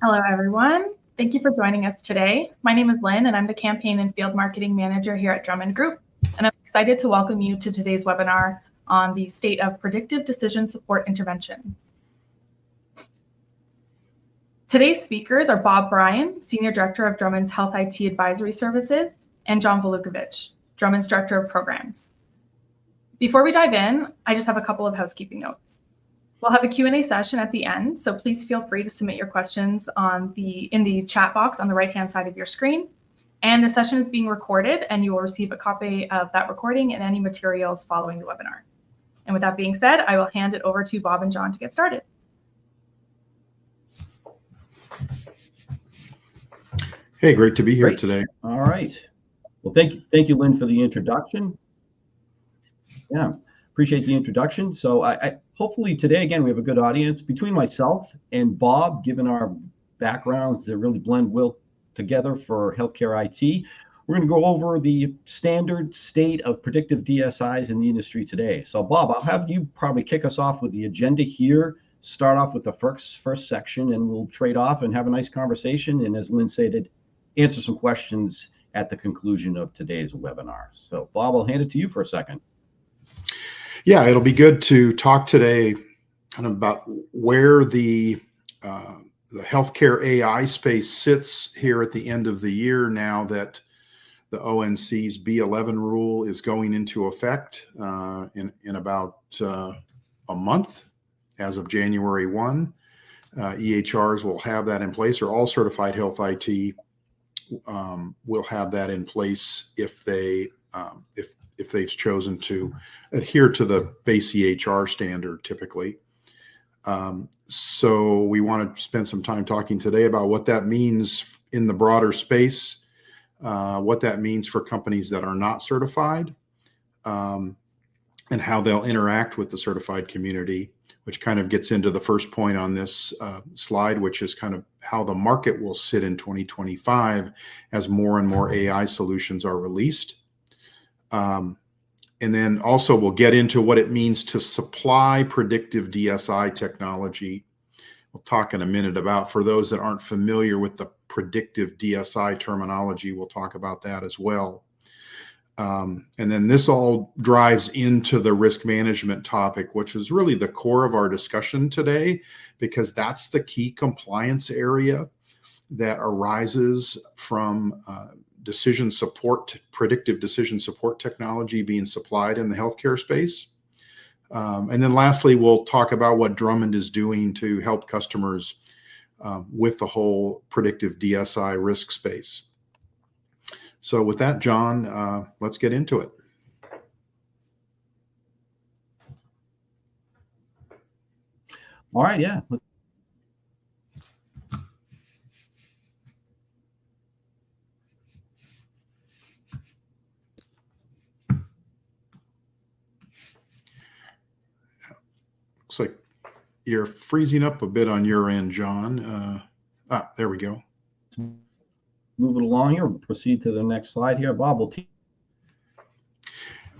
Hello, everyone. Thank you for joining us today. My name is Lynn, and I'm the Campaign and Field Marketing Manager here at Drummond Group. And I'm excited to welcome you to today's webinar on the state of predictive decision support intervention. Today's speakers are Bob Bryan, Senior Director of Drummond's Health IT Advisory Services, and John Valutkevich, Drummond's Director of Programs. Before we dive in, I just have a couple of housekeeping notes. We'll have a Q&A session at the end, so please feel free to submit your questions in the chat box on the right-hand side of your screen. And the session is being recorded, and you will receive a copy of that recording and any materials following the webinar. And with that being said, I will hand it over to Bob and John to get started. Hey, great to be here today. All right. Well, thank you, Lynn, for the introduction. Yeah, appreciate the introduction. So hopefully today, again, we have a good audience. Between myself and Bob, given our backgrounds that really blend well together for healthcare IT, we're going to go over the standard state of predictive DSIs in the industry today. So Bob, I'll have you probably kick us off with the agenda here, start off with the first section, and we'll trade off and have a nice conversation. And as Lynn stated, answer some questions at the conclusion of today's webinar. So Bob, I'll hand it to you for a second. Yeah, it'll be good to talk today kind of about where the healthcare AI space sits here at the end of the year now that the ONC's B11 rule is going into effect in about a month as of January 1. EHRs will have that in place, or all certified health IT will have that in place if they've chosen to adhere to the base EHR standard typically. So we want to spend some time talking today about what that means in the broader space, what that means for companies that are not certified, and how they'll interact with the certified community, which kind of gets into the first point on this slide, which is kind of how the market will sit in 2025 as more and more AI solutions are released. And then also we'll get into what it means to supply predictive DSI technology. We'll talk in a minute about, for those that aren't familiar with the predictive DSI terminology, we'll talk about that as well. And then this all drives into the risk management topic, which is really the core of our discussion today, because that's the key compliance area that arises from decision support, predictive decision support technology being supplied in the healthcare space. And then lastly, we'll talk about what Drummond is doing to help customers with the whole predictive DSI risk space. So with that, John, let's get into it. All right, yeah. Looks like you're freezing up a bit on your end, John. There we go. Move it along here. We'll proceed to the next slide here. Bob will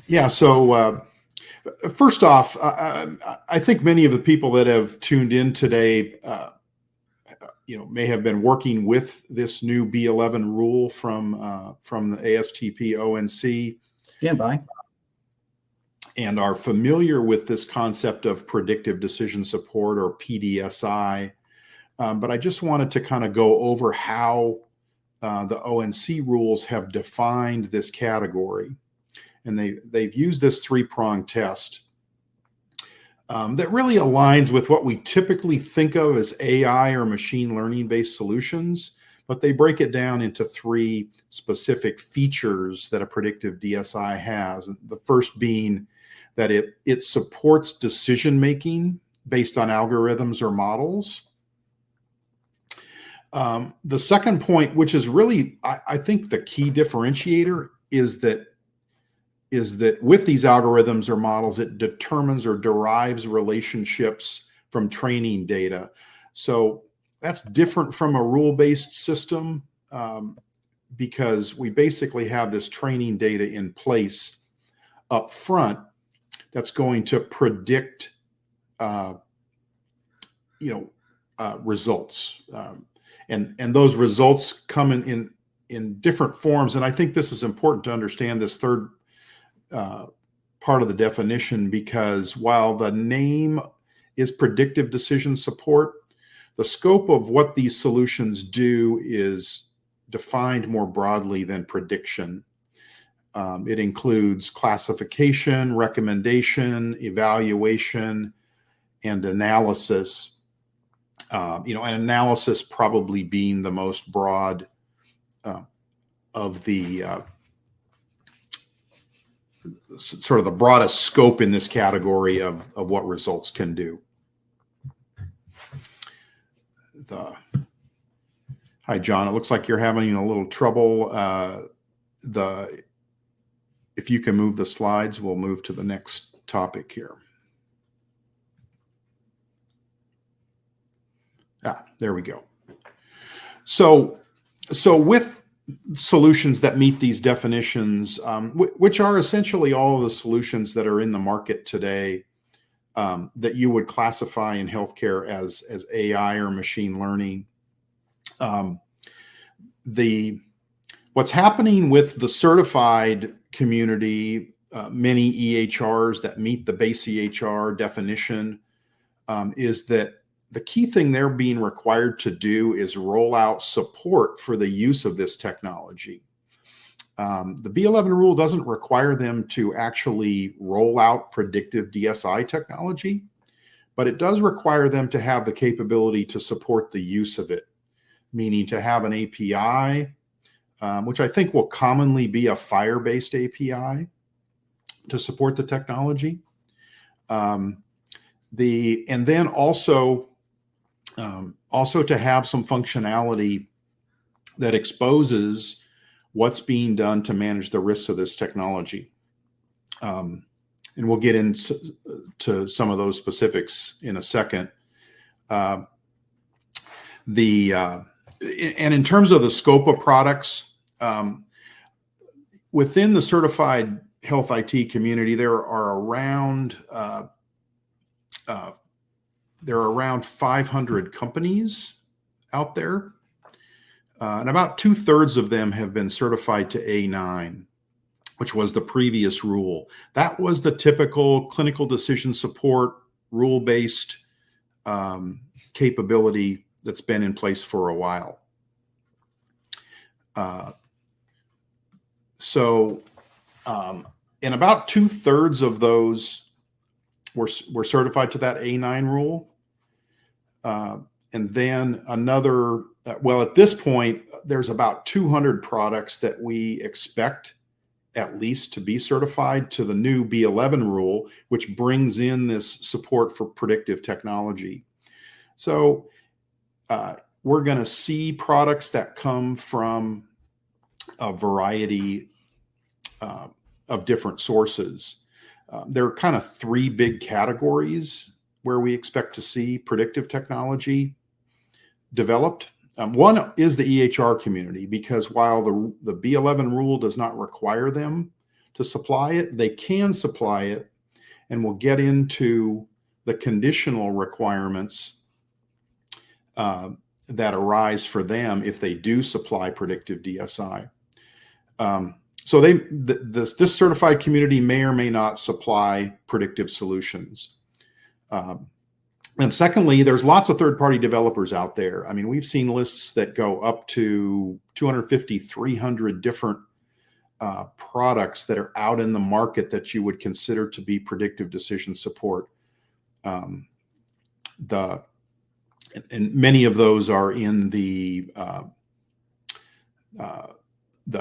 Yeah, so first off, I think many of the people that have tuned in today, may have been working with this new B11 rule from the ASTP-ONC. Stand by. And are familiar with this concept of predictive decision support, or pDSI. But I just wanted to kind of go over how the ONC rules have defined this category. And they've used this three-pronged test that really aligns with what we typically think of as AI or machine learning-based solutions, but they break it down into three specific features that a predictive DSI has. The first being that it supports decision-making based on algorithms or models. The second point, which is really, I think, the key differentiator, is that with these algorithms or models, it determines or derives relationships from training data. So that's different from a rule-based system because we basically have this training data in place up front that's going to predict, results. and those results come in different forms. And I think this is important to understand this third part of the definition, because while the name is predictive decision support, the scope of what these solutions do is defined more broadly than prediction. It includes classification, recommendation, evaluation, and analysis. And analysis probably being the most broad of the sort of the broadest scope in this category of what results can do. Hi, John. It looks like you're having a little trouble. If you can move the slides, we'll move to the next topic here. There we go. So with solutions that meet these definitions, which are essentially all of the solutions that are in the market today, that you would classify in healthcare as AI or machine learning. What's happening with the certified community, many EHRs that meet the base EHR definition, is that the key thing they're being required to do is roll out support for the use of this technology. The B11 rule doesn't require them to actually roll out predictive DSI technology, but it does require them to have the capability to support the use of it, meaning to have an API, which I think will commonly be a FHIR-based API to support the technology. And then also to have some functionality that exposes what's being done to manage the risks of this technology. And we'll get into some of those specifics in a second. And in terms of the scope of products, within the certified health IT community, there are around 500 companies out there, and about 2/3 of them have been certified to A9, which was the previous rule. That was the typical clinical decision support rule-based capability that's been in place for a while. And about 2/3 of those were certified to that A9 rule. And then another, at this point, there's about 200 products that we expect at least to be certified to the new B11 rule, which brings in this support for predictive technology. So we're going to see products that come from a variety of different sources. There are kind of three big categories where we expect to see predictive technology developed. One is the EHR community, because while the B11 rule does not require them to supply it, they can supply it, and we'll get into the conditional requirements that arise for them if they do supply predictive DSI. So this certified community may or may not supply predictive solutions. And secondly, there's lots of third-party developers out there. I mean, we've seen lists that go up to 250, 300 different products that are out in the market that you would consider to be predictive decision support. And many of those are in the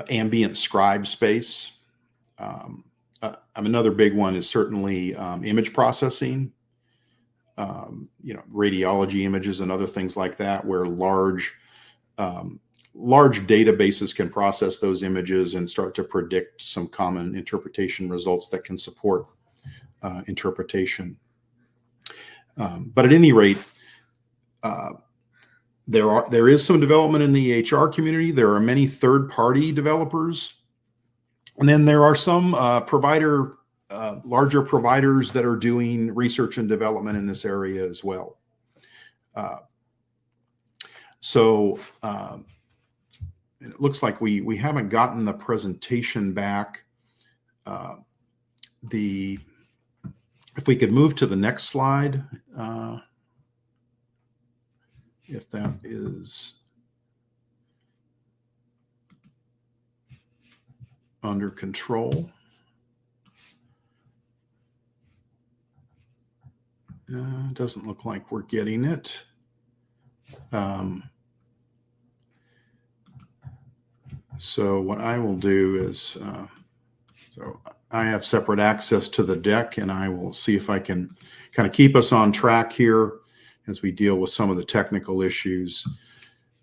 ambient scribe space. Another big one is certainly image processing. Radiology images and other things like that, where large databases can process those images and start to predict some common interpretation results that can support interpretation. But at any rate, there is some development in the EHR community. There are many third-party developers, and then there are some larger providers that are doing research and development in this area as well. So it looks like we haven't gotten the presentation back. If we could move to the next slide, if that is under control. Doesn't look like we're getting it. So what I will do is, so I have separate access to the deck, and I will see if I can kind of keep us on track here as we deal with some of the technical issues.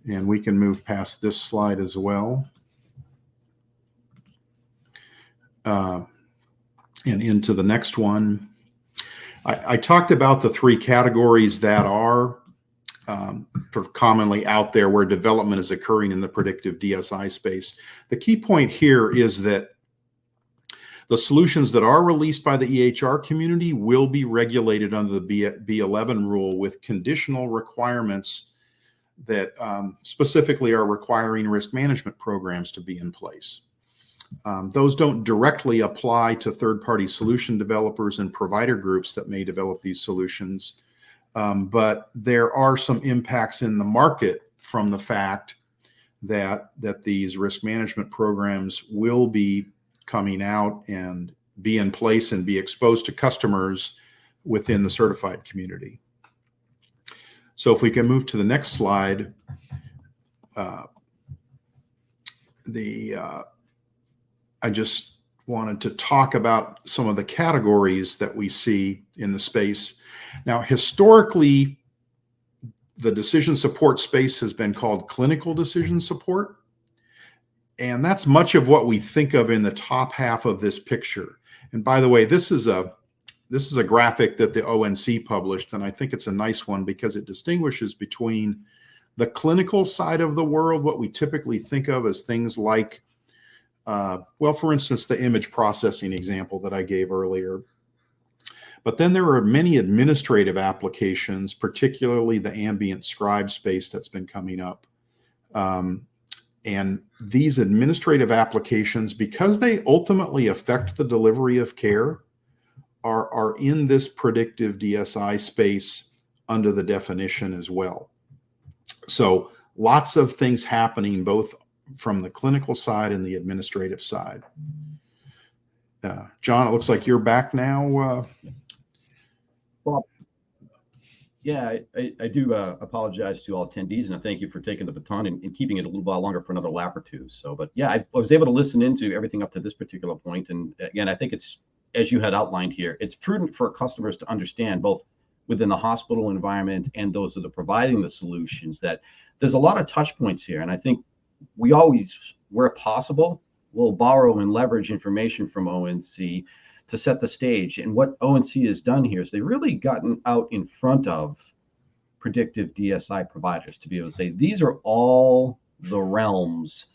And we can move past this slide as well. And into the next one. I talked about the three categories that are sort of commonly out there where development is occurring in the predictive DSI space. The key point here is that the solutions that are released by the EHR community will be regulated under the B11 rule with conditional requirements that specifically are requiring risk management programs to be in place. Those don't directly apply to third-party solution developers and provider groups that may develop these solutions, but there are some impacts in the market from the fact that these risk management programs will be coming out and be in place and be exposed to customers within the certified community. So if we can move to the next slide, I just wanted to talk about some of the categories that we see in the space. Now, historically, the decision support space has been called clinical decision support. And that's much of what we think of in the top half of this picture. And by the way, this is a graphic that the ONC published, and I think it's a nice one because it distinguishes between the clinical side of the world, what we typically think of as things like well, for instance, the image processing example that I gave earlier. But then there are many administrative applications, particularly the ambient scribe space that's been coming up. And these administrative applications, because they ultimately affect the delivery of care, are in this predictive DSI space under the definition as well. So lots of things happening both from the clinical side and the administrative side. John, it looks like you're back now. Well, yeah, I do apologize to all attendees, and I thank you for taking the baton and keeping it a little while longer for another lap or two. So, but yeah, I was able to listen into everything up to this particular point. And again, I think it's, as you had outlined here, it's prudent for customers to understand both within the hospital environment and those that are providing the solutions that there's a lot of touch points here. And I think we always, where possible, will borrow and leverage information from ONC to set the stage. And what ONC has done here is they've really gotten out in front of predictive DSI providers to be able to say, these are all the realms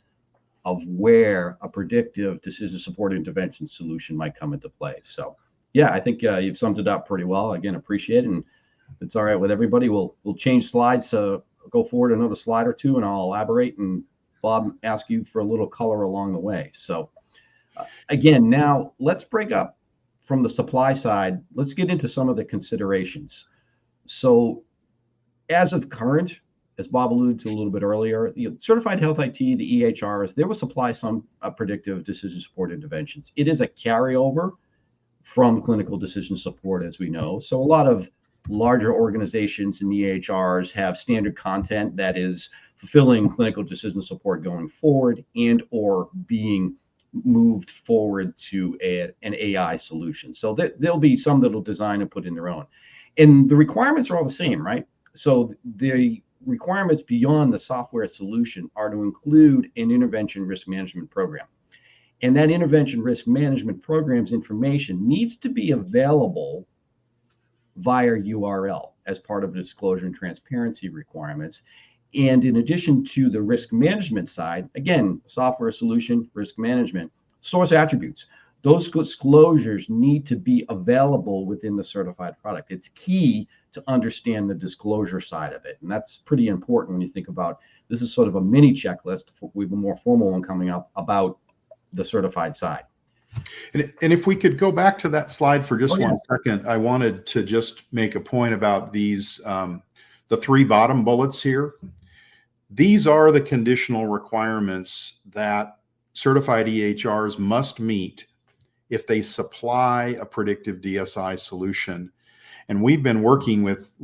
of where a predictive decision support intervention solution might come into play. So yeah, I think you've summed it up pretty well. Again, appreciate it. And if it's all right with everybody, we'll change slides, so go forward another slide or two and I'll elaborate, and Bob, ask you for a little color along the way. So again, now let's break up from the supply side. Let's get into some of the considerations. So as of current, as Bob alluded to a little bit earlier, the certified health IT, the EHRs, they will supply some predictive decision support interventions. It is a carryover from clinical decision support, as we know. So a lot of larger organizations and EHRs have standard content that is fulfilling clinical decision support going forward and or being moved forward to an AI solution. So there'll be some that'll design and put in their own. And the requirements are all the same, right? So the requirements beyond the software solution are to include an intervention risk management program. And that intervention risk management program's information needs to be available via URL as part of the disclosure and transparency requirements. And in addition to the risk management side, again, software solution, risk management, source attributes. those disclosures need to be available within the certified product. It's key to understand the disclosure side of it. And that's pretty important when you think about, this is sort of a mini checklist. We have a more formal one coming up about the certified side. And if we could go back to that slide for just 1 second, I wanted to just make a point about these, the 3 bottom bullets here. These are the conditional requirements that certified EHRs must meet if they supply a predictive DSI solution. And we've been working with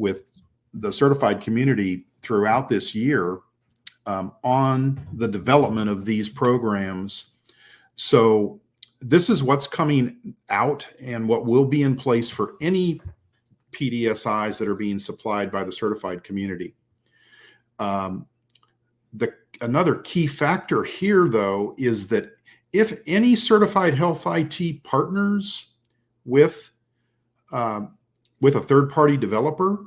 the certified community throughout this year on the development of these programs. So this is what's coming out and what will be in place for any pDSIs that are being supplied by the certified community. Another key factor here, though, is that if any certified health IT partners with a third-party developer,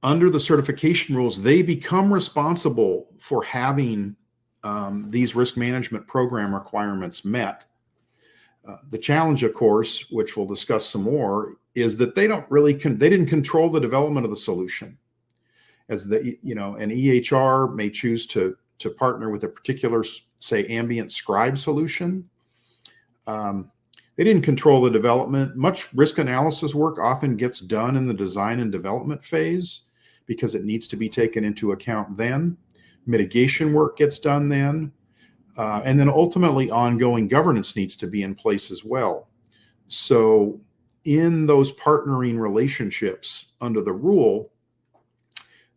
under the certification rules, they become responsible for having these risk management program requirements met. The challenge, of course, which we'll discuss some more, is that they didn't control the development of the solution. As an EHR may choose to partner with a particular, say, ambient scribe solution. They didn't control the development. Much risk analysis work often gets done in the design and development phase because it needs to be taken into account then. Mitigation work gets done then. And then ultimately ongoing governance needs to be in place as well. So in those partnering relationships under the rule,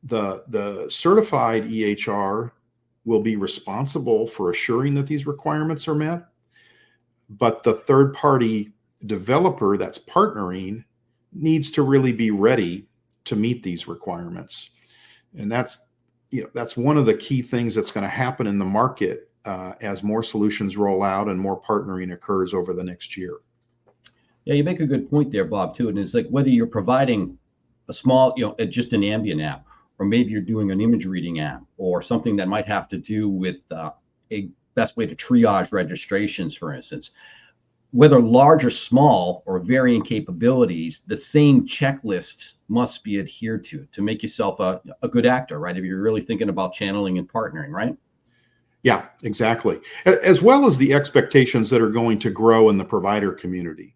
the certified EHR will be responsible for assuring that these requirements are met, but the third-party developer that's partnering needs to really be ready to meet these requirements. And that's one of the key things that's going to happen in the market as more solutions roll out and more partnering occurs over the next year. Yeah, you make a good point there, Bob, too. And it's like whether you're providing a small, just an ambient app, or maybe you're doing an image reading app, or something that might have to do with a best way to triage registrations, for instance. Whether large or small or varying capabilities, the same checklist must be adhered to make yourself a good actor, right? If you're really thinking about channeling and partnering, right? Yeah, exactly. As well as the expectations that are going to grow in the provider community.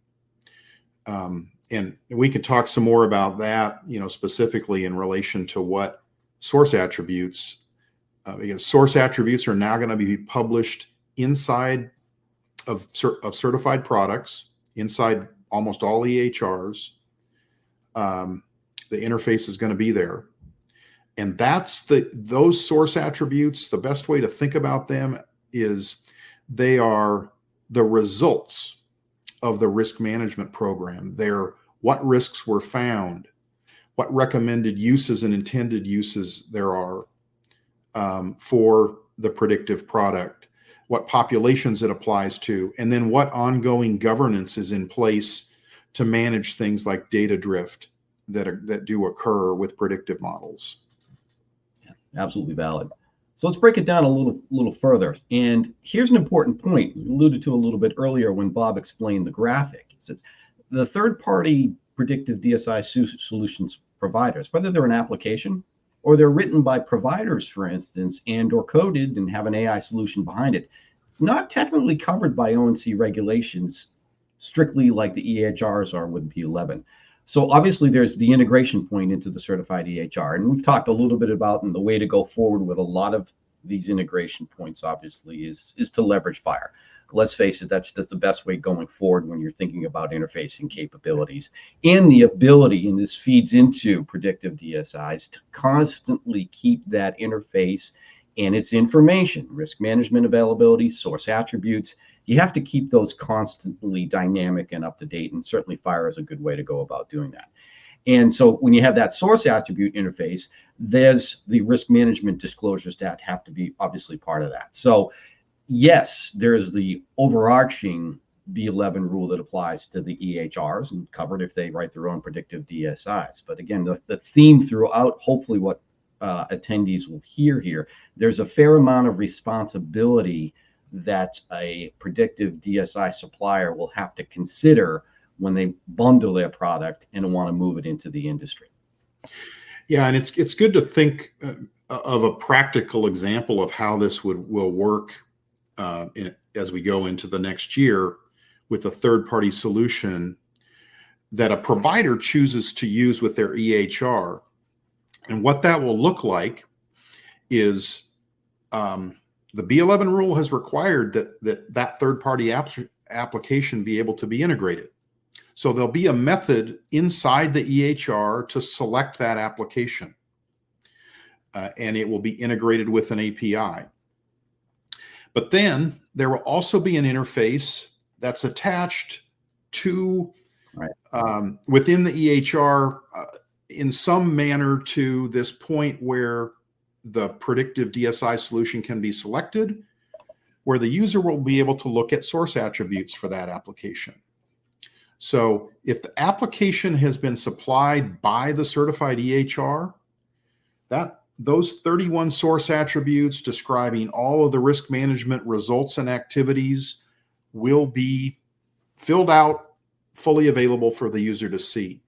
And we could talk some more about that, specifically in relation to what source attributes, because source attributes are now going to be published inside of certified products, inside almost all EHRs. The interface is going to be there. And those source attributes, the best way to think about them is they are the results of the risk management program. They're what risks were found, what recommended uses and intended uses there are for the predictive product, what populations it applies to, and then what ongoing governance is in place to manage things like data drift that do occur with predictive models. Yeah, absolutely valid. So let's break it down a little further. And here's an important point we alluded to a little bit earlier when Bob explained the graphic. It's the third-party predictive DSI solutions providers, whether they're an application or they're written by providers, for instance, and or coded and have an AI solution behind it, not technically covered by ONC regulations, strictly like the EHRs are with P11. So obviously there's the integration point into the certified EHR. And we've talked a little bit about, and the way to go forward with a lot of these integration points, obviously, is to leverage FHIR. Let's face it, that's the best way going forward when you're thinking about interfacing capabilities and the ability, and this feeds into predictive DSIs, to constantly keep that interface and its information, risk management availability, source attributes. You have to keep those constantly dynamic and up to date, and certainly FHIR is a good way to go about doing that. And so when you have that source attribute interface, there's the risk management disclosures that have to be obviously part of that. So yes, there's the overarching B11 rule that applies to the EHRs and covered if they write their own predictive DSIs. But again, the theme throughout, hopefully what attendees will hear here, there's a fair amount of responsibility that a predictive DSI supplier will have to consider when they bundle their product and want to move it into the industry. Yeah, and it's good to think of a practical example of how this will work as we go into the next year with a third-party solution that a provider chooses to use with their EHR. And what that will look like is the B11 rule has required that third-party application be able to be integrated. So there'll be a method inside the EHR to select that application, and it will be integrated with an API. But then there will also be an interface that's attached to within the EHR in some manner to this point where the predictive DSI solution can be selected, where the user will be able to look at source attributes for that application. So if the application has been supplied by the certified EHR, those 31 source attributes describing all of the risk management results and activities will be filled out, fully available for the user to see.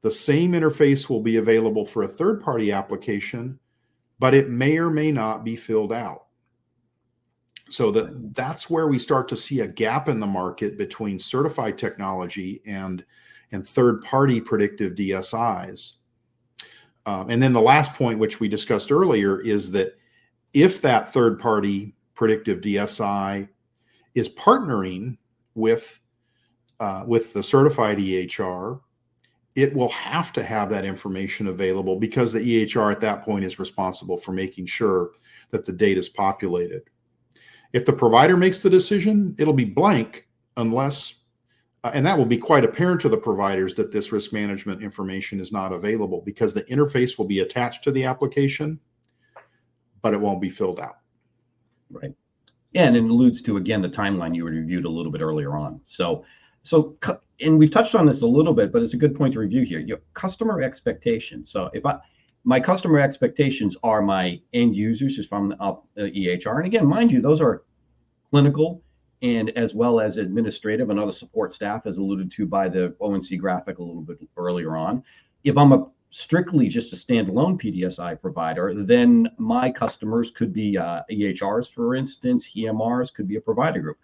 The same interface will be available for a third-party application, but it may or may not be filled out. So that's where we start to see a gap in the market between certified technology and third-party predictive DSIs. And then the last point, which we discussed earlier, is that if that third-party predictive DSI is partnering with the certified EHR, it will have to have that information available because the EHR at that point is responsible for making sure that the data is populated. If the provider makes the decision, it'll be blank unless, and that will be quite apparent to the providers that this risk management information is not available because the interface will be attached to the application, but it won't be filled out. Right. And it alludes to, again, the timeline you reviewed a little bit earlier on. So, and we've touched on this a little bit, but it's a good point to review here. Your customer expectations. So if my customer expectations are my end users just from the EHR. And again, mind you, those are clinical and as well as administrative and other support staff, as alluded to by the ONC graphic a little bit earlier on. If I'm strictly just a standalone pDSI provider, then my customers could be EHRs, for instance, EMRs, could be a provider group.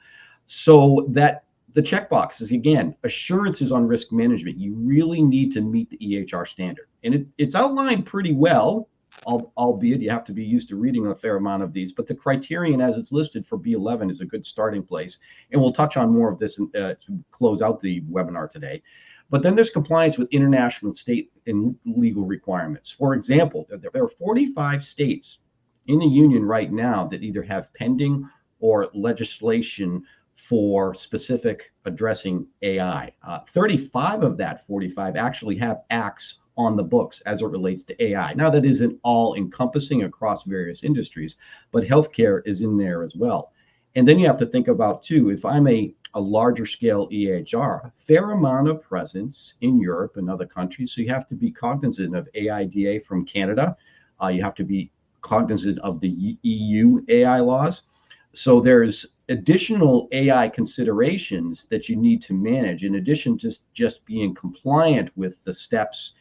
So that the checkbox is, again, assurances on risk management. You really need to meet the EHR standard. And it's outlined pretty well, albeit you have to be used to reading a fair amount of these. But the criterion as it's listed for B11 is a good starting place. And we'll touch on more of this to close out the webinar today. But then there's compliance with international, state, and legal requirements. For example, there are 45 states in the union right now that either have pending or legislation for specific addressing AI. 35 of that 45 actually have acts on the books as it relates to AI. Now, that isn't all encompassing across various industries, but healthcare is in there as well. And then you have to think about, too, if I'm a larger scale EHR, a fair amount of presence in Europe and other countries. So you have to be cognizant of AIDA from Canada. You have to be cognizant of the EU AI laws. So there's additional AI considerations that you need to manage in addition to just being compliant with the steps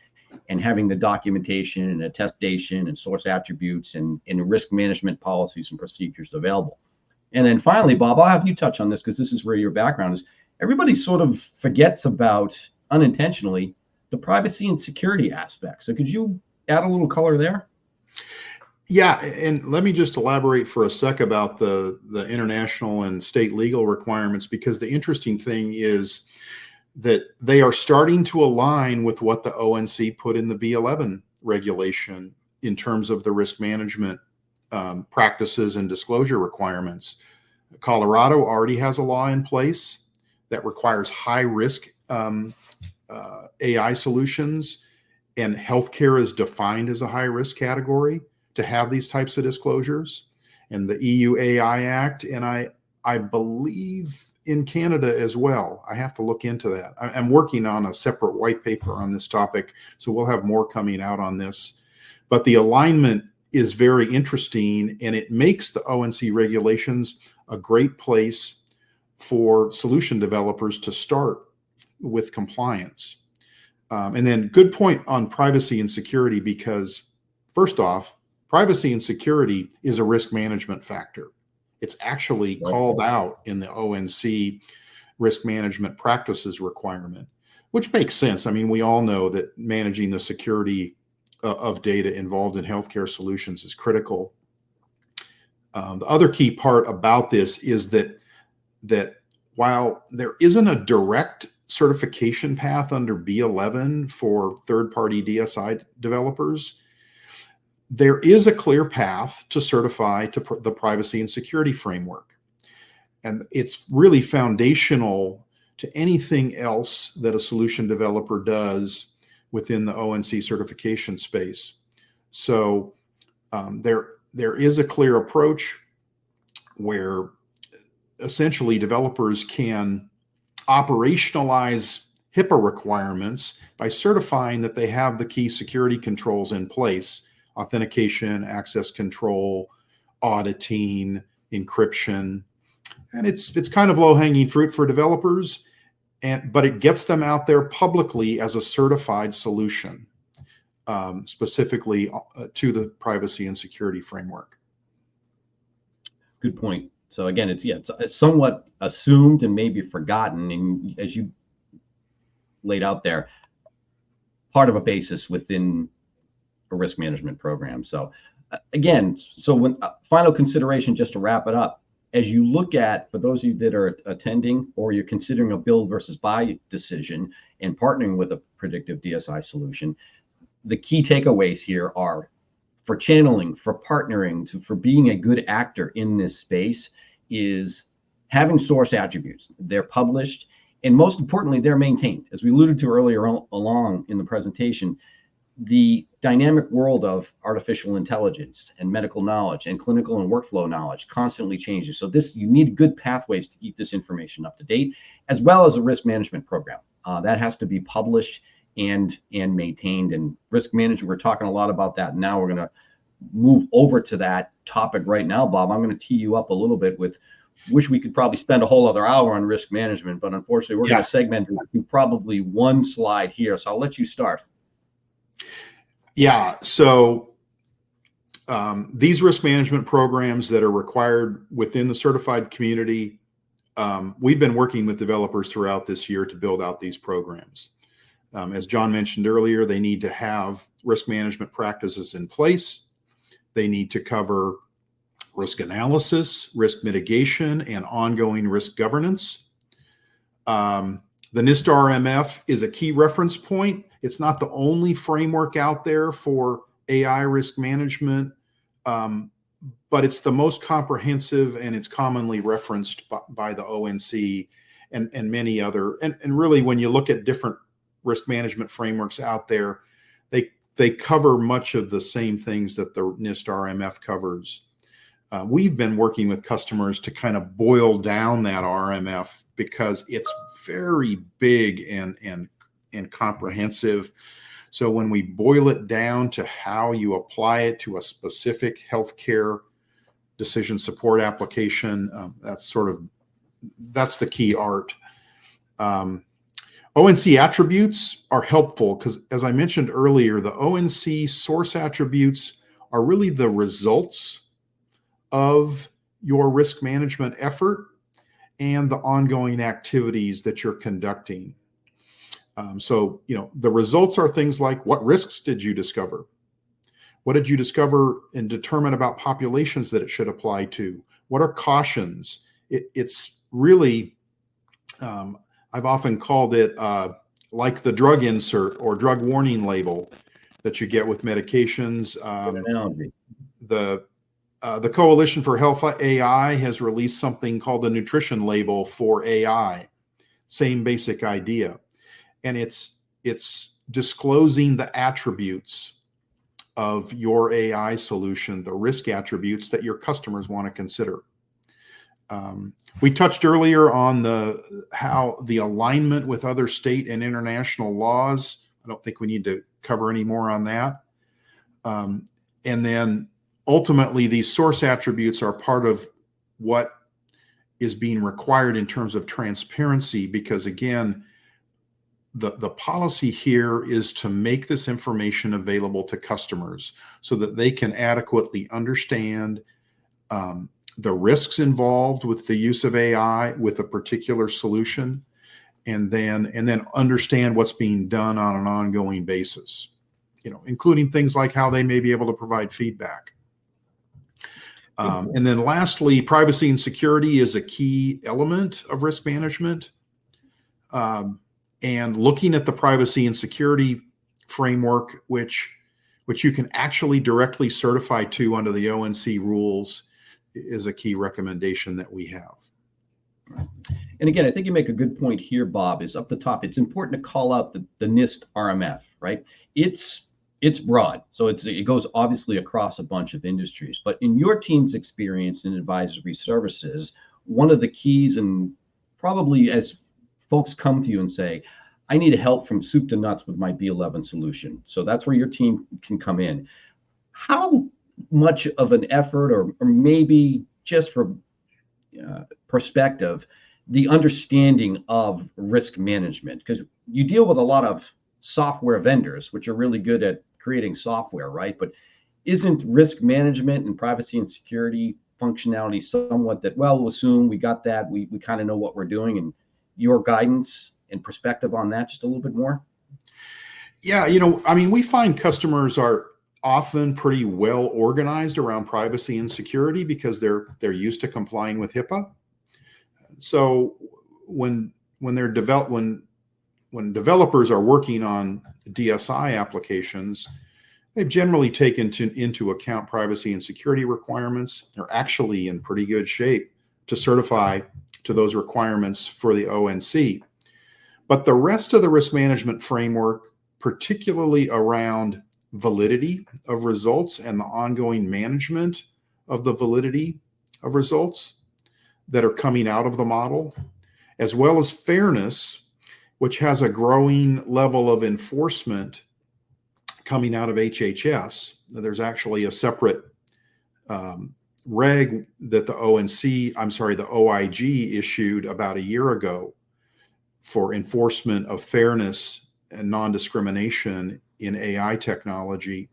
and having the documentation and attestation and source attributes and risk management policies and procedures available. And then finally, Bob, I'll have you touch on this because this is where your background is. Everybody sort of forgets about, unintentionally, the privacy and security aspects. So could you add a little color there? Yeah, and let me just elaborate for a sec about the international and state legal requirements, because the interesting thing is that they are starting to align with what the ONC put in the B11 regulation in terms of the risk management practices and disclosure requirements. Colorado already has a law in place that requires high risk AI solutions, and healthcare is defined as a high risk category to have these types of disclosures, and the EU AI Act, and I believe in Canada as well. I have to look into that. I'm working on a separate white paper on this topic, so we'll have more coming out on this. But the alignment is very interesting, and it makes the ONC regulations a great place for solution developers to start with compliance. And then good point on privacy and security, because first off, privacy and security is a risk management factor. It's actually called out in the ONC risk management practices requirement, which makes sense. I mean, we all know that managing the security of data involved in healthcare solutions is critical. The other key part about this is that while there isn't a direct certification path under B11 for third-party DSI developers, there is a clear path to certify to the privacy and security framework. And it's really foundational to anything else that a solution developer does within the ONC certification space. So there is a clear approach where essentially developers can operationalize HIPAA requirements by certifying that they have the key security controls in place: authentication, access control, auditing, encryption. And it's kind of low-hanging fruit for developers, but it gets them out there publicly as a certified solution, specifically to the privacy and security framework. Good point. So again, it's somewhat assumed and maybe forgotten, and as you laid out there, part of a basis within a risk management program. So again, when final consideration, just to wrap it up, as you look at, for those of you that are attending or you're considering a build versus buy decision and partnering with a predictive DSI solution, the key takeaways here are, for channeling, for partnering, for being a good actor in this space, is having source attributes. They're published, and most importantly, they're maintained. As we alluded to earlier along in the presentation, the dynamic world of artificial intelligence and medical knowledge and clinical and workflow knowledge constantly changes. So you need good pathways to keep this information up to date, as well as a risk management program. That has to be published and maintained. And risk management, we're talking a lot about that now. We're going to move over to that topic right now, Bob. I'm going to tee you up a little bit with, wish we could probably spend a whole other hour on risk management, but unfortunately we're going to segment it to probably one slide here. So I'll let you start. Yeah, so these risk management programs that are required within the certified community, we've been working with developers throughout this year to build out these programs. As John mentioned earlier, they need to have risk management practices in place. They need to cover risk analysis, risk mitigation, and ongoing risk governance. The NIST RMF is a key reference point. It's not the only framework out there for AI risk management, but it's the most comprehensive, and it's commonly referenced by the ONC and many other. And really, when you look at different risk management frameworks out there, they cover much of the same things that the NIST RMF covers. We've been working with customers to kind of boil down that RMF because it's very big and comprehensive. So when we boil it down to how you apply it to a specific healthcare decision support application, that's the key art. ONC attributes are helpful because, as I mentioned earlier, the ONC source attributes are really the results of your risk management effort and the ongoing activities that you're conducting. So, the results are things like, what risks did you discover? What did you discover and determine about populations that it should apply to? What are cautions? It's really, I've often called it like the drug insert or drug warning label that you get with medications. The Coalition for Health AI has released something called the nutrition label for AI. Same basic idea. And it's disclosing the attributes of your AI solution, the risk attributes that your customers want to consider. We touched earlier on how the alignment with other state and international laws. I don't think we need to cover any more on that. And then ultimately, these source attributes are part of what is being required in terms of transparency, because again, the policy here is to make this information available to customers so that they can adequately understand the risks involved with the use of AI with a particular solution, and then understand what's being done on an ongoing basis, including things like how they may be able to provide feedback. And then lastly, privacy and security is a key element of risk management. And looking at the privacy and security framework, which you can actually directly certify to under the ONC rules, is a key recommendation that we have. And again, I think you make a good point here, Bob, is up the top. It's important to call out the NIST RMF, right? It's broad. So it goes obviously across a bunch of industries. But in your team's experience in advisory services, one of the keys, and probably as folks come to you and say, I need help from soup to nuts with my B11 solution. So that's where your team can come in. How much of an effort, or maybe just for perspective, the understanding of risk management? Because you deal with a lot of software vendors, which are really good at creating software, right? But isn't risk management and privacy and security functionality somewhat that, well, we'll assume we got that, we kind of know what we're doing, and your guidance and perspective on that just a little bit more? Yeah, we find customers are often pretty well organized around privacy and security because they're used to complying with HIPAA. So when developers are working on DSI applications, they've generally taken into account privacy and security requirements. They're actually in pretty good shape to certify to those requirements for the ONC. But the rest of the risk management framework, particularly around validity of results and the ongoing management of the validity of results that are coming out of the model, as well as fairness, which has a growing level of enforcement coming out of HHS. There's actually a separate reg that the OIG issued about a year ago for enforcement of fairness and non-discrimination in AI technology.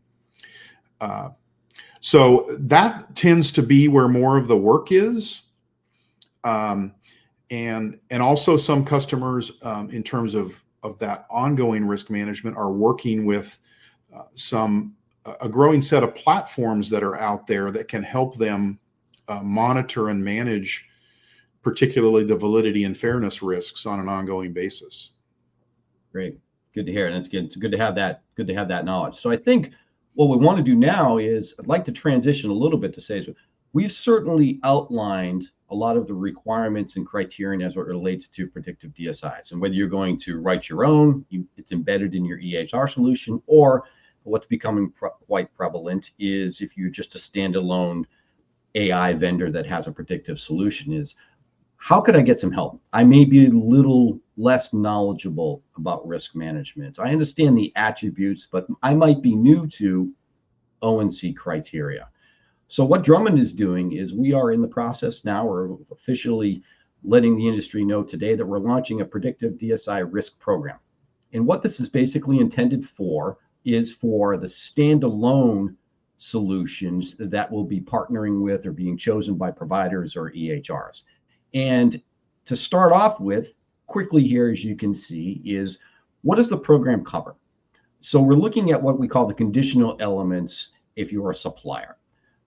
So that tends to be where more of the work is. And also some customers, in terms of that ongoing risk management, are working with a growing set of platforms that are out there that can help them monitor and manage particularly the validity and fairness risks on an ongoing basis. Great. Good to hear. And it's good to have that knowledge. So I think what we want to do now is I'd like to transition a little bit to say, so we've certainly outlined a lot of the requirements and criterion as it relates to predictive DSIs, and whether you're going to write your own, it's embedded in your EHR solution, or what's becoming quite prevalent is if you're just a standalone AI vendor that has a predictive solution, is how could I get some help? I may be a little less knowledgeable about risk management. I understand the attributes, but I might be new to ONC criteria. So what Drummond is doing is we are in the process now, we're officially letting the industry know today that we're launching a predictive DSI risk program. And what this is basically intended for is for the standalone solutions that will be partnering with or being chosen by providers or EHRs. And to start off with, quickly here, as you can see, is what does the program cover? So we're looking at what we call the conditional elements if you're a supplier.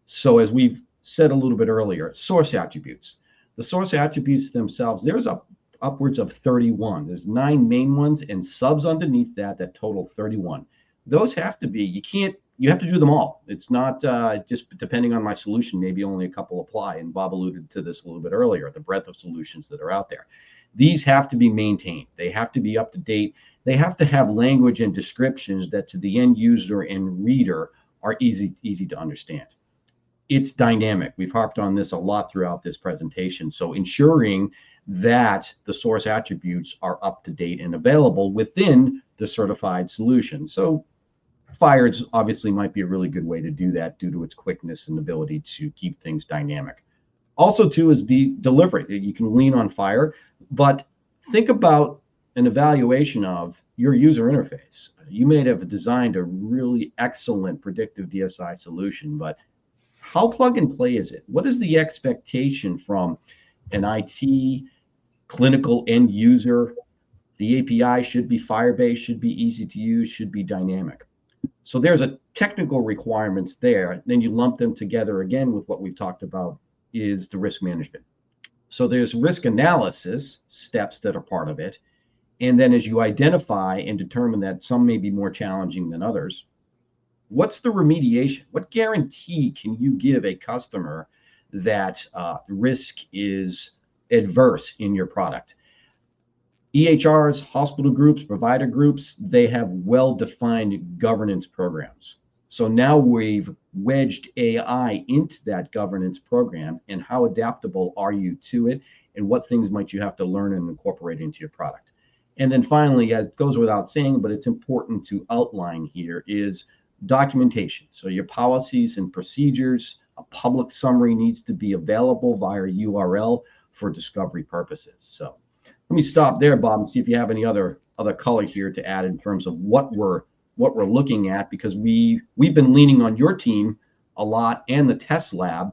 So as we've said a little bit earlier, source attributes. The source attributes themselves, there's upwards of 31. There's 9 main ones and subs underneath that total 31. Those have to be, you have to do them all. It's not just depending on my solution, maybe only a couple apply. And Bob alluded to this a little bit earlier, the breadth of solutions that are out there. These have to be maintained. They have to be up to date. They have to have language and descriptions that to the end user and reader are easy to understand. It's dynamic. We've harped on this a lot throughout this presentation. So ensuring that the source attributes are up to date and available within the certified solution. So FHIRs obviously might be a really good way to do that due to its quickness and ability to keep things dynamic. Also, too, is the delivery. You can lean on fire, but think about an evaluation of your user interface. You may have designed a really excellent predictive DSI solution, but how plug and play is it? What is the expectation from an IT clinical end user? The API should be Firebase, should be easy to use, should be dynamic. So there's a technical requirements there. Then you lump them together again with what we've talked about is the risk management. So there's risk analysis steps that are part of it. And then as you identify and determine that some may be more challenging than others, what's the remediation? What guarantee can you give a customer that risk is adverse in your product? EHRs, hospital groups, provider groups, they have well-defined governance programs. So now we've wedged AI into that governance program, and how adaptable are you to it, and what things might you have to learn and incorporate into your product? And then finally, it goes without saying, but it's important to outline here, is documentation. So your policies and procedures, a public summary needs to be available via URL for discovery purposes. So let me stop there, Bob, and see if you have any other color here to add in terms of what we're looking at, because we've been leaning on your team a lot and the test lab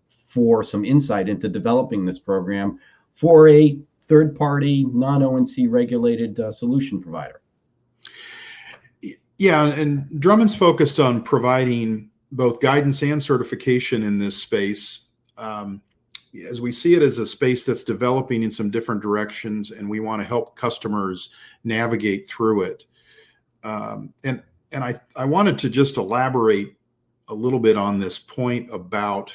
for some insight into developing this program for a third-party, non-ONC regulated solution provider. Yeah, and Drummond's focused on providing both guidance and certification in this space. As we see it as a space that's developing in some different directions, and we want to help customers navigate through it. And I wanted to just elaborate a little bit on this point about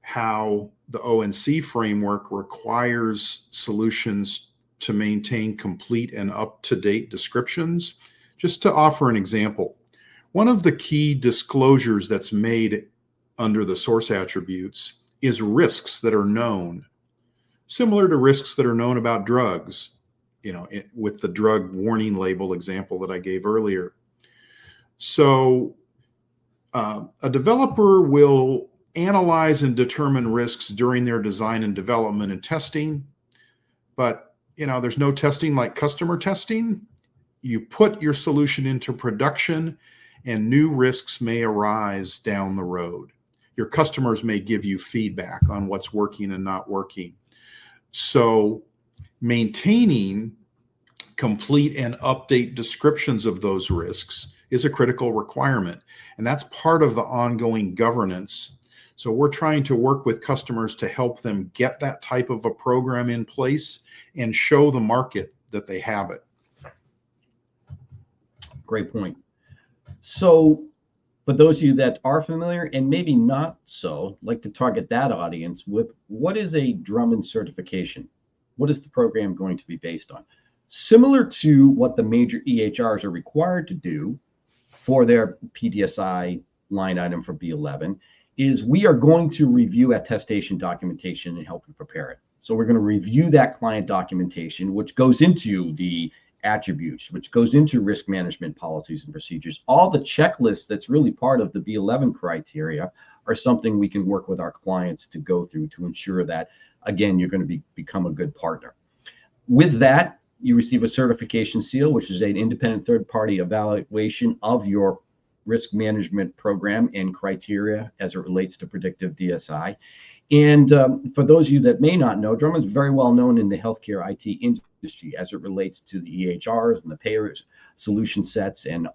how the ONC framework requires solutions to maintain complete and up-to-date descriptions. Just to offer an example, one of the key disclosures that's made under the source attributes is risks that are known, similar to risks that are known about drugs, with the drug warning label example that I gave earlier. So a developer will analyze and determine risks during their design and development and testing, but there's no testing like customer testing. You put your solution into production and new risks may arise down the road. Your customers may give you feedback on what's working and not working. So maintaining complete and update descriptions of those risks is a critical requirement. And that's part of the ongoing governance. So we're trying to work with customers to help them get that type of a program in place and show the market that they have it. Great point. So for those of you that are familiar and maybe not so, like to target that audience with what is a Drummond certification? What is the program going to be based on? Similar to what the major EHRs are required to do for their pDSI line item for B11 is we are going to review attestation documentation and help you prepare it. So we're going to review that client documentation, which goes into the attributes, which goes into risk management policies and procedures. All the checklists that's really part of the B11 criteria are something we can work with our clients to go through to ensure that, again, you're going to become a good partner. With that, you receive a certification seal, which is an independent third-party evaluation of your risk management program and criteria as it relates to predictive DSI. And for those of you that may not know, Drummond's very well known in the healthcare IT industry as it relates to the EHRs and the payer solution sets. And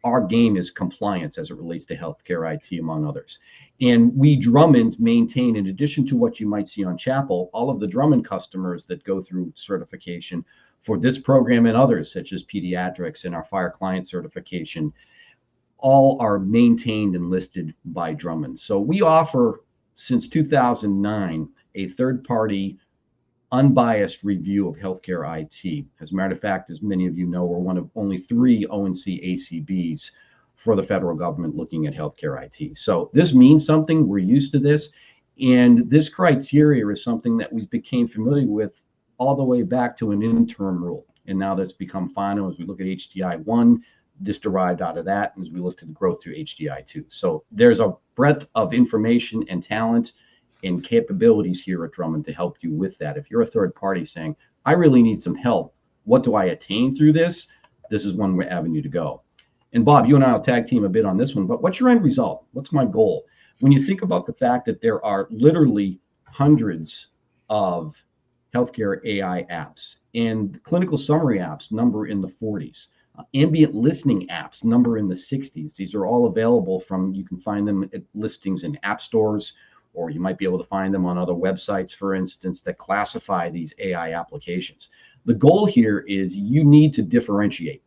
our game is compliance as it relates to healthcare IT, among others. And we Drummond maintain, in addition to what you might see on Chapel, all of the Drummond customers that go through certification for this program and others, such as pediatrics and our fire client certification, all are maintained and listed by Drummond. So we offer, since 2009, a third-party unbiased review of healthcare IT. As a matter of fact, as many of you know, we're one of only 3 ONC ACBs for the federal government looking at healthcare IT. So this means something. We're used to this. And this criteria is something that we became familiar with all the way back to an interim rule. And now that's become final as we look at HDI 1, this derived out of that, and as we look to the growth through HDI 2. So there's a breadth of information and talent and capabilities here at Drummond to help you with that. If you're a third party saying, I really need some help, what do I attain through this? This is one avenue to go. And Bob, you and I will tag team a bit on this one, but what's your end result? What's my goal? When you think about the fact that there are literally hundreds of healthcare AI apps, and clinical summary apps number in the 40s, ambient listening apps number in the 60s. These are all available you can find them at listings in app stores, or you might be able to find them on other websites, for instance, that classify these AI applications. The goal here is you need to differentiate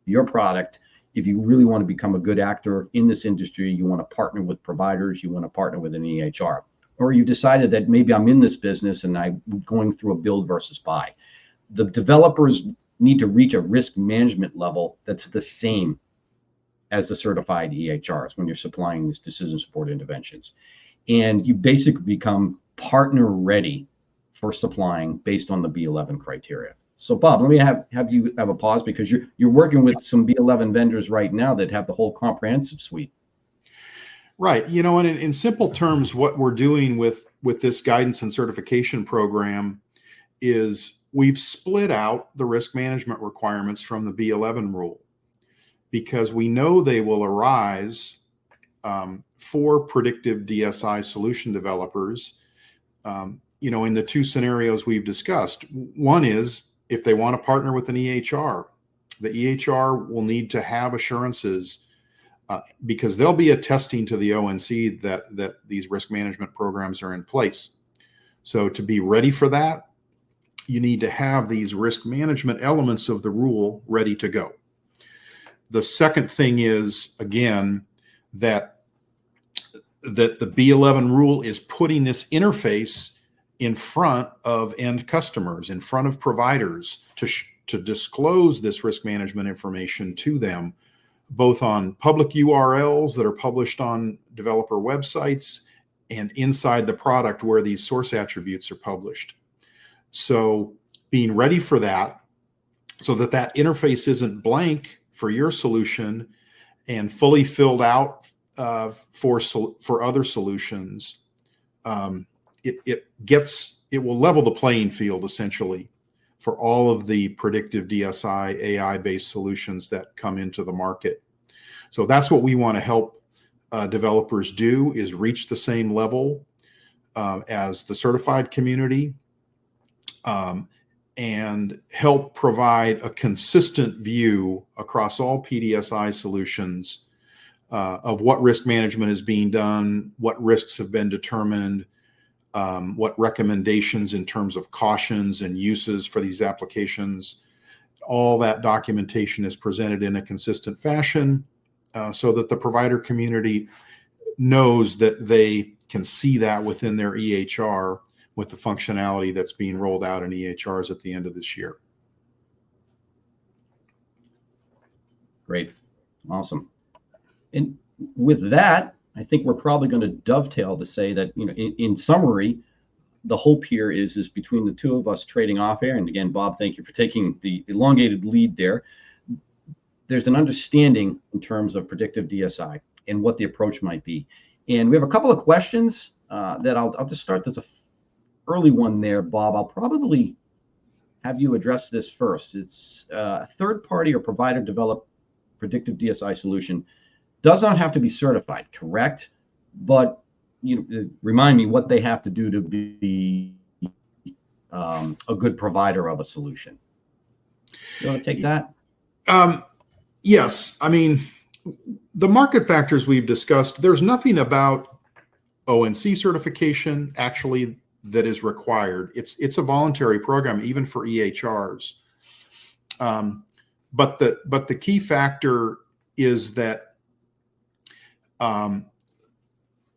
your product. If you really want to become a good actor in this industry, you want to partner with providers, you want to partner with an EHR, or you decided that maybe I'm in this business and I'm going through a build versus buy. The developers need to reach a risk management level that's the same as the certified EHRs when you're supplying these decision support interventions. And you basically become partner ready for supplying based on the B11 criteria. So Bob, let me have you have a pause, because you're working with some B11 vendors right now that have the whole comprehensive suite. Right. And in simple terms, what we're doing with this guidance and certification program is we've split out the risk management requirements from the B11 rule, because we know they will arise for predictive DSI solution developers, in the two scenarios we've discussed. One is if they want to partner with an EHR, the EHR will need to have assurances because they'll be attesting to the ONC that these risk management programs are in place. So to be ready for that, you need to have these risk management elements of the rule ready to go. The second thing is, again, that the B11 rule is putting this interface in front of end customers, in front of providers, to disclose this risk management information to them, both on public URLs that are published on developer websites and inside the product where these source attributes are published. So being ready for that, so that interface isn't blank for your solution and fully filled out for other solutions, it will level the playing field essentially for all of the predictive DSI AI-based solutions that come into the market. So that's what we want to help developers do, is reach the same level as the certified community, and help provide a consistent view across all pDSI solutions of what risk management is being done, what risks have been determined, what recommendations in terms of cautions and uses for these applications. All that documentation is presented in a consistent fashion so that the provider community knows that they can see that within their EHR with the functionality that's being rolled out in EHRs at the end of this year. Great. Awesome. And with that, I think we're probably going to dovetail to say that, in summary, the hope here is between the two of us trading off air. And again, Bob, thank you for taking the elongated lead there. There's an understanding in terms of predictive DSI and what the approach might be. And we have a couple of questions that I'll just start. There's a early one there, Bob. I'll probably have you address this first. It's a third party or provider developed predictive DSI solution does not have to be certified, correct? But remind me what they have to do to be a good provider of a solution. You want to take that? Yes. I mean, the market factors we've discussed, there's nothing about ONC certification actually that is required. It's a voluntary program, even for EHRs. But the key factor is that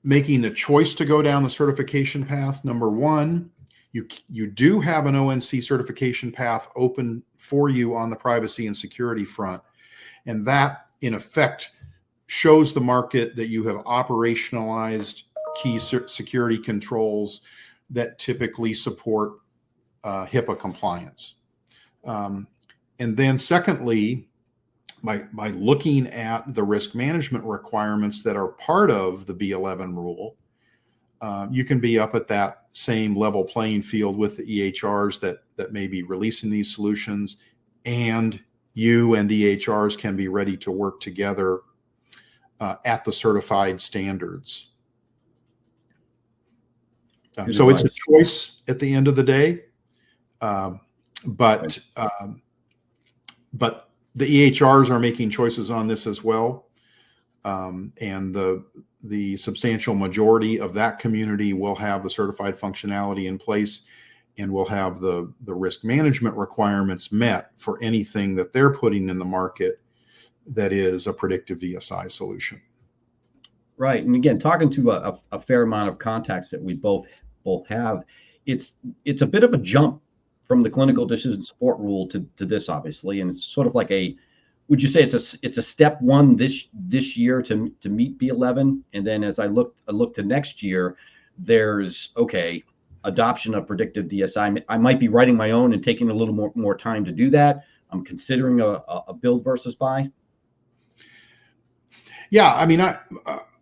making the choice to go down the certification path. Number one, you do have an ONC certification path open for you on the privacy and security front. And that, in effect, shows the market that you have operationalized key security controls that typically support HIPAA compliance. And then secondly, by looking at the risk management requirements that are part of the B11 rule, you can be up at that same level playing field with the EHRs that may be releasing these solutions, and you and EHRs can be ready to work together at the certified standards. So it's a choice at the end of the day, but the EHRs are making choices on this as well, and the substantial majority of that community will have the certified functionality in place, and will have the risk management requirements met for anything that they're putting in the market that is a predictive DSI solution. Right, and again, talking to a fair amount of contacts that we both have, it's a bit of a jump from the clinical decision support rule to this, obviously, and it's sort of like would you say it's a step one this year to meet B11, and then as I look to next year, there's adoption of predictive DSI. I might be writing my own and taking a little more time to do that. I'm considering a build versus buy. Yeah, I mean,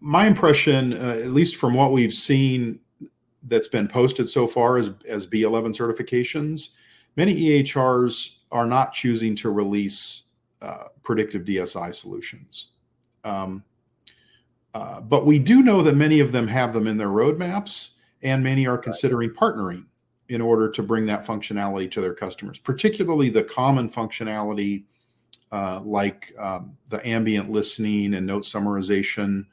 my impression, at least from what we've seen that's been posted so far as B11 certifications, many EHRs are not choosing to release predictive DSI solutions. But we do know that many of them have them in their roadmaps, and many are considering partnering in order to bring that functionality to their customers, particularly the common functionality like the ambient listening and note summarization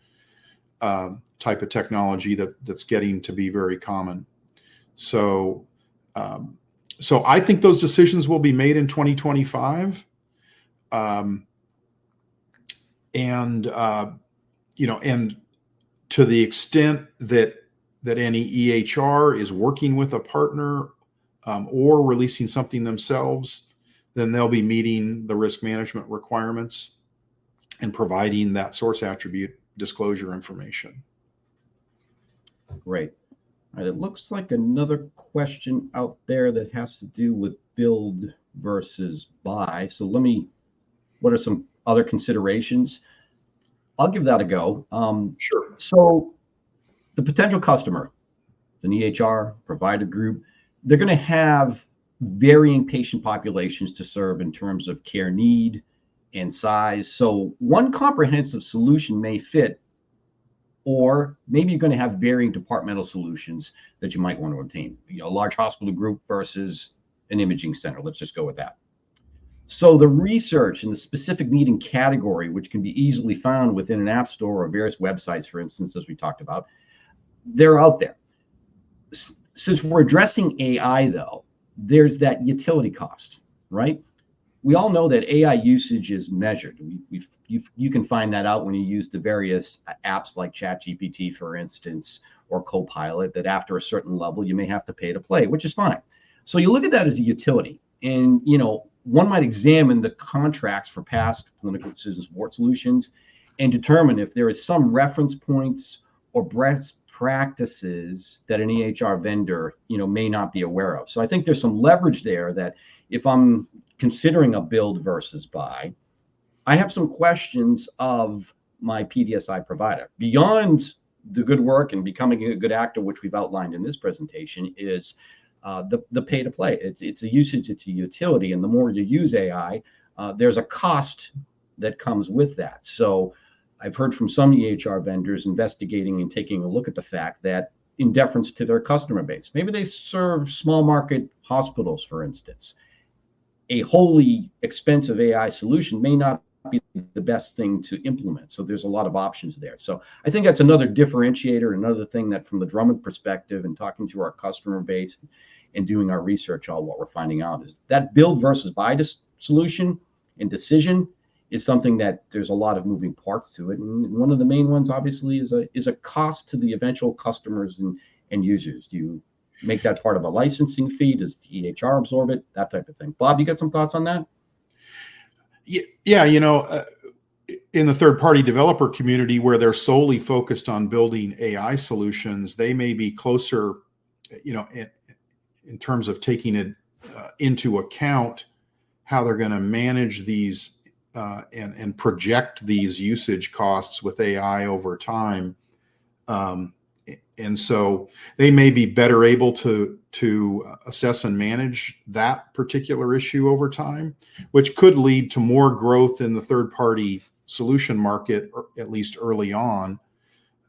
type of technology that's getting to be very common. So I think those decisions will be made in 2025. And to the extent that any EHR is working with a partner or releasing something themselves, then they'll be meeting the risk management requirements and providing that source attribute disclosure information. Great. All right, it looks like another question out there that has to do with build versus buy. So what are some other considerations? I'll give that a go. Sure. So the potential customer, it's an EHR provider group, they're going to have varying patient populations to serve in terms of care need and size. So one comprehensive solution may fit, or maybe you're going to have varying departmental solutions that you might want to obtain. A large hospital group versus an imaging center. Let's just go with that. So the research and the specific need and category, which can be easily found within an app store or various websites, for instance, as we talked about, they're out there. Since we're addressing AI, though, there's that utility cost, right? We all know that AI usage is measured. You can find that out when you use the various apps like ChatGPT, for instance, or Copilot, that after a certain level, you may have to pay to play, which is fine. So you look at that as a utility, and one might examine the contracts for past clinical decision support solutions and determine if there is some reference points or best practices that an EHR vendor, may not be aware of. So I think there's some leverage there that if I'm considering a build versus buy, I have some questions of my pDSI provider. Beyond the good work and becoming a good actor, which we've outlined in this presentation, is the pay to play. It's a usage, it's a utility, and the more you use AI, there's a cost that comes with that. So I've heard from some EHR vendors investigating and taking a look at the fact that, in deference to their customer base, maybe they serve small market hospitals, for instance, a wholly expensive AI solution may not be the best thing to implement. So there's a lot of options there. So I think that's another differentiator, another thing that from the Drummond perspective and talking to our customer base and doing our research, what we're finding out is that build versus buy solution and decision is something that there's a lot of moving parts to it. And one of the main ones, obviously, is a cost to the eventual customers and users. Do you make that part of a licensing fee? Does the EHR absorb it? That type of thing. Bob, you got some thoughts on that? Yeah, in the third-party developer community where they're solely focused on building AI solutions, they may be closer, in terms of taking it into account how they're going to manage these and project these usage costs with AI over time. And so they may be better able to assess and manage that particular issue over time, which could lead to more growth in the third-party solution market, or at least early on.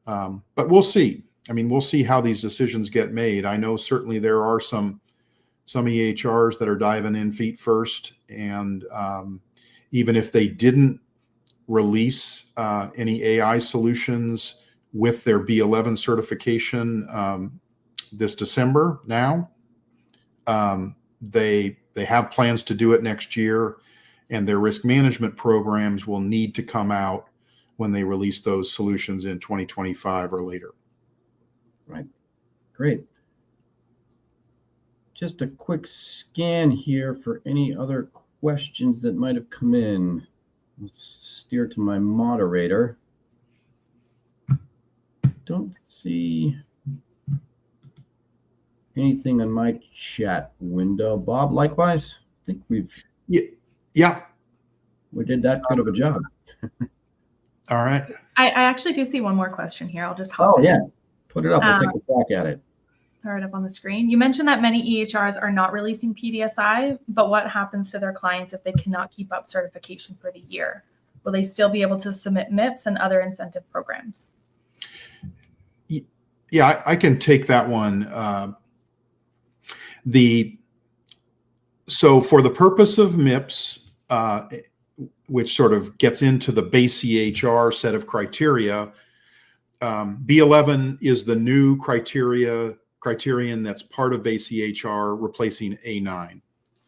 But we'll see. I mean, we'll see how these decisions get made. I know certainly there are some EHRs that are diving in feet first, and even if they didn't release any AI solutions with their B11 certification this December now, they have plans to do it next year, and their risk management programs will need to come out when they release those solutions in 2025 or later. Right. Great. Just a quick scan here for any other questions that might have come in. Let's steer to my moderator. Don't see anything on my chat window. Bob, likewise? I think we've... Yeah. We did that good of a job. All right. I actually do see one more question here. I'll just hop in. Yeah. Put it up. We'll take a crack at it. Throw it up on the screen. You mentioned that many EHRs are not releasing pDSI, but what happens to their clients if they cannot keep up certification for the year? Will they still be able to submit MIPS and other incentive programs? Yeah, I can take that one. So for the purpose of MIPS, which sort of gets into the base EHR set of criteria, B11 is the new criterion that's part of base EHR, replacing A9,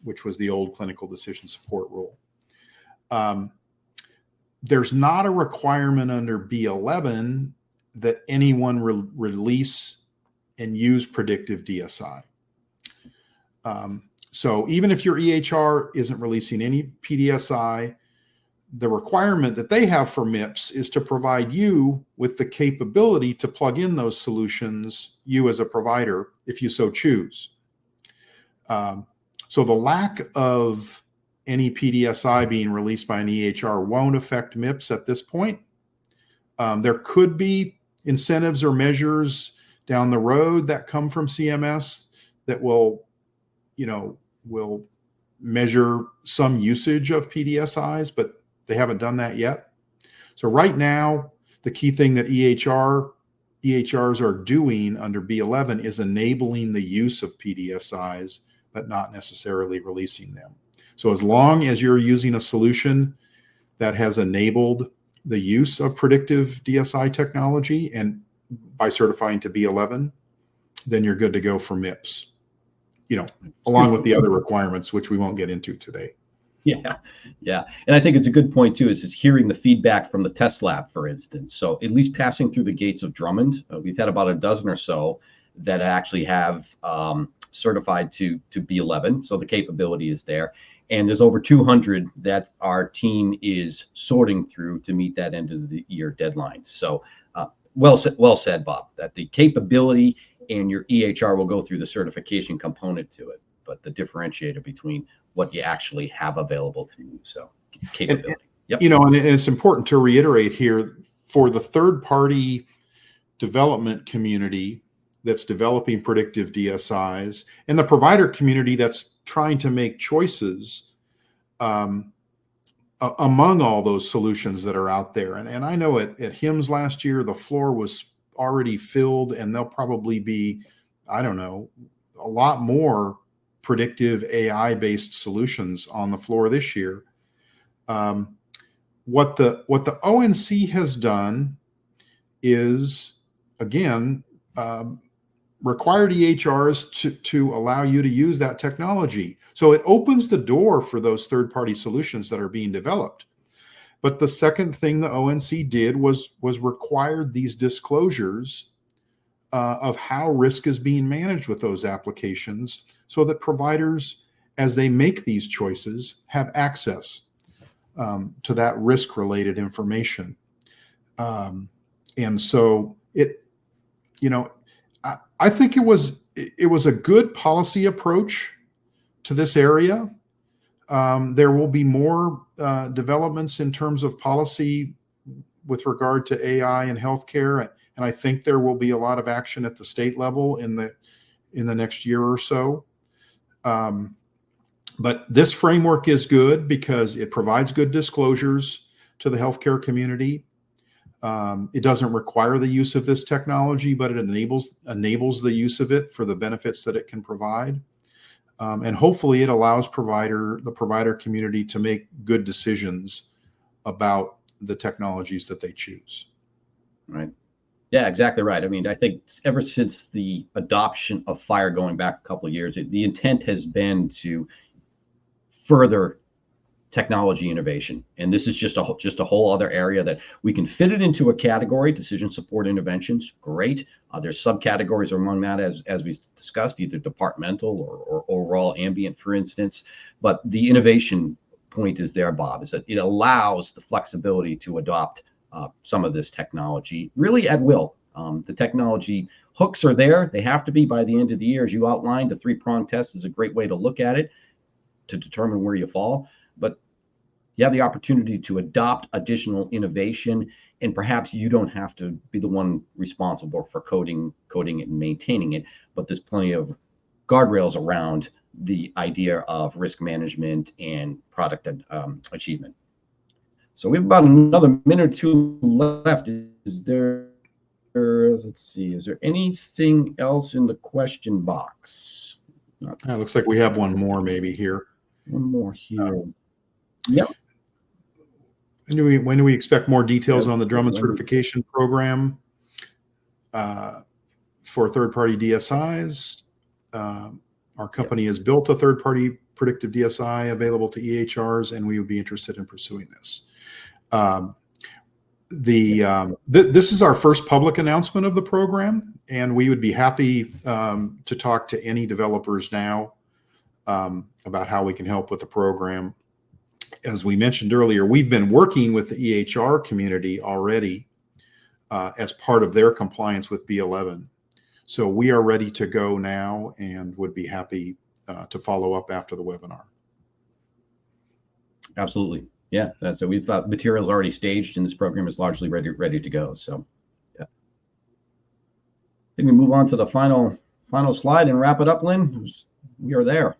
which was the old clinical decision support rule. There's not a requirement under B11 that anyone release and use predictive DSI. So even if your EHR isn't releasing any pDSI, the requirement that they have for MIPS is to provide you with the capability to plug in those solutions, you as a provider, if you so choose. So the lack of any pDSI being released by an EHR won't affect MIPS at this point. There could be incentives or measures down the road that come from CMS that will measure some usage of pDSIs, but they haven't done that yet. So right now, the key thing that EHRs are doing under B11 is enabling the use of pDSIs, but not necessarily releasing them. So as long as you're using a solution that has enabled the use of predictive DSI technology and by certifying to B11, then you're good to go for MIPS, along with the other requirements, which we won't get into today. Yeah. And I think it's a good point too, is it's hearing the feedback from the test lab, for instance. So at least passing through the gates of Drummond, we've had about a dozen or so that actually have certified to B11. So the capability is there. And there's over 200 that our team is sorting through to meet that end of the year deadline. So well said, Bob, that the capability and your EHR will go through the certification component to it, but the differentiator between what you actually have available to you. So it's capability. Yep. And it's important to reiterate here, for the third-party development community that's developing predictive DSIs and the provider community that's trying to make choices among all those solutions that are out there. And I know at HIMSS last year, the floor was already filled, and there'll probably be, I don't know, a lot more predictive AI-based solutions on the floor this year. What the ONC has done is, again, required EHRs to allow you to use that technology. So it opens the door for those third-party solutions that are being developed. But the second thing the ONC did was required these disclosures of how risk is being managed with those applications, so that providers, as they make these choices, have access to that risk-related information. And so I think it was a good policy approach to this area. There will be more developments in terms of policy with regard to AI and healthcare, and I think there will be a lot of action at the state level in the next year or so. But this framework is good because it provides good disclosures to the healthcare community. It doesn't require the use of this technology, but it enables the use of it for the benefits that it can provide. And hopefully it allows the provider community to make good decisions about the technologies that they choose. Right. Yeah, exactly right. I mean, I think ever since the adoption of FHIR going back a couple of years, the intent has been to further technology innovation. And this is just a whole other area that we can fit it into a category, decision support interventions. Great. There's subcategories among that, as we discussed, either departmental or overall ambient, for instance. But the innovation point is there, Bob, is that it allows the flexibility to adopt some of this technology really at will. The technology hooks are there. They have to be by the end of the year. As you outlined, the 3-prong test is a great way to look at it to determine where you fall. But you have the opportunity to adopt additional innovation, and perhaps you don't have to be the one responsible for coding it and maintaining it, but there's plenty of guardrails around the idea of risk management and product achievement. So we have about another minute or two left. Is there, let's see, is there anything else in the question box? Looks like we have one more maybe here. One more here. Yep. When do we expect more details on the Drummond certification program for third-party DSIs? Our company has built a third-party predictive DSI available to EHRs, and we would be interested in pursuing this. This is our first public announcement of the program, and we would be happy to talk to any developers now about how we can help with the program. As we mentioned earlier, we've been working with the EHR community already as part of their compliance with B11. So we are ready to go now and would be happy to follow up after the webinar. Absolutely. Yeah. So we've got materials already staged, and this program is largely ready to go. So yeah. Then we move on to the final slide and wrap it up, Lynn. We are there.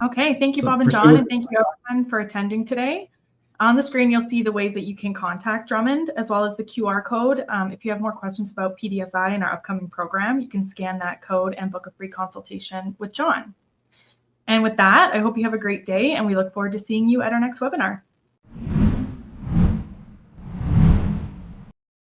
Okay, thank you, Bob and John, and thank you everyone for attending today. On the screen, you'll see the ways that you can contact Drummond, as well as the QR code. If you have more questions about pDSI and our upcoming program, you can scan that code and book a free consultation with John. And with that, I hope you have a great day, and we look forward to seeing you at our next webinar.